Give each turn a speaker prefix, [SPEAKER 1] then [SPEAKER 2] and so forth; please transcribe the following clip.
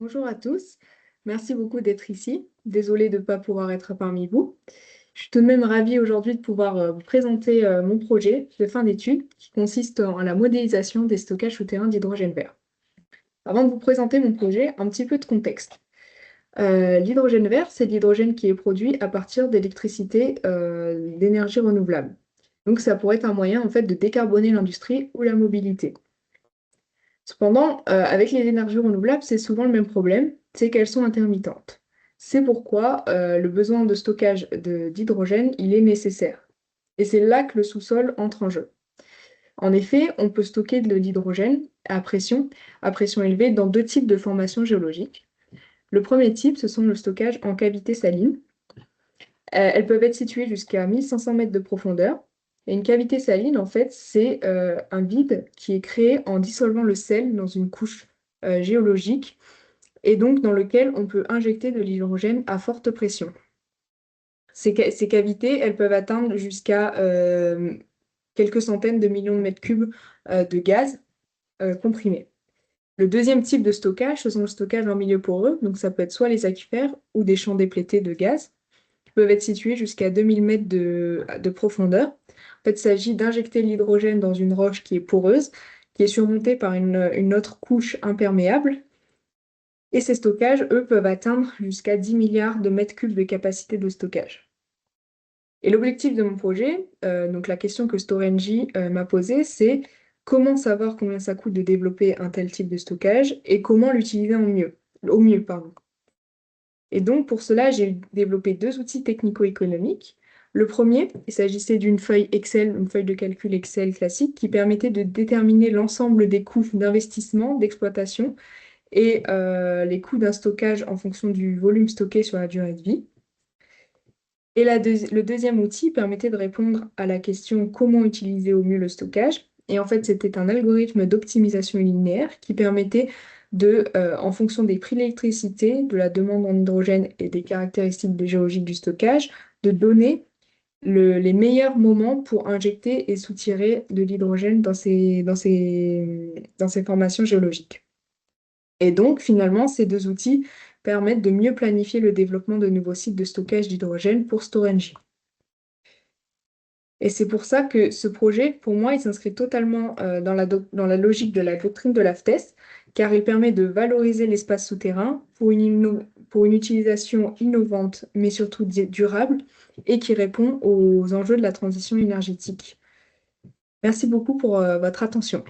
[SPEAKER 1] Bonjour à tous, merci beaucoup d'être ici. Désolée de ne pas pouvoir être parmi vous. Je suis tout de même ravie aujourd'hui de pouvoir vous présenter mon projet de fin d'études qui consiste en la modélisation des stockages souterrains d'hydrogène vert. Avant de vous présenter mon projet, un petit peu de contexte. L'hydrogène vert, c'est de l'hydrogène qui est produit à partir d'électricité d'énergie renouvelable. Donc ça pourrait être un moyen en fait de décarboner l'industrie ou la mobilité. Cependant, avec les énergies renouvelables, c'est souvent le même problème, c'est qu'elles sont intermittentes. C'est pourquoi le besoin de stockage d'hydrogène, il est nécessaire. Et c'est là que le sous-sol entre en jeu. En effet, on peut stocker de l'hydrogène à pression élevée, dans deux types de formations géologiques. Le premier type, ce sont le stockage en cavité saline. Elles peuvent être situées jusqu'à 1500 mètres de profondeur. Et une cavité saline, en fait, c'est un vide qui est créé en dissolvant le sel dans une couche géologique et donc dans lequel on peut injecter de l'hydrogène à forte pression. Ces cavités, elles peuvent atteindre jusqu'à quelques centaines de millions de mètres cubes de gaz comprimé. Le deuxième type de stockage, ce sont le stockage en milieu poreux, donc ça peut être soit les aquifères ou des champs déplétés de gaz peuvent être situés jusqu'à 2000 mètres de profondeur. En fait, il s'agit d'injecter l'hydrogène dans une roche qui est poreuse, qui est surmontée par une autre couche imperméable. Et ces stockages, eux, peuvent atteindre jusqu'à 10 milliards de mètres cubes de capacité de stockage. Et l'objectif de mon projet, donc la question que Storengy m'a posée, c'est comment savoir combien ça coûte de développer un tel type de stockage et comment l'utiliser au mieux, pardon. Et donc, pour cela, j'ai développé deux outils technico-économiques. Le premier, il s'agissait d'une feuille Excel, une feuille de calcul Excel classique, qui permettait de déterminer l'ensemble des coûts d'investissement, d'exploitation et les coûts d'un stockage en fonction du volume stocké sur la durée de vie. Et le deuxième outil permettait de répondre à la question comment utiliser au mieux le stockage. Et en fait, c'était un algorithme d'optimisation linéaire qui permettait en fonction des prix de l'électricité, de la demande en hydrogène et des caractéristiques géologiques du stockage, de donner les meilleurs moments pour injecter et soutirer de l'hydrogène dans ces formations géologiques. Et donc, finalement, ces deux outils permettent de mieux planifier le développement de nouveaux sites de stockage d'hydrogène pour Storengy. Et c'est pour ça que ce projet, pour moi, il s'inscrit totalement dans la logique de la doctrine de l'AFTES, car il permet de valoriser l'espace souterrain pour une utilisation innovante, mais surtout durable, et qui répond aux enjeux de la transition énergétique. Merci beaucoup pour votre attention.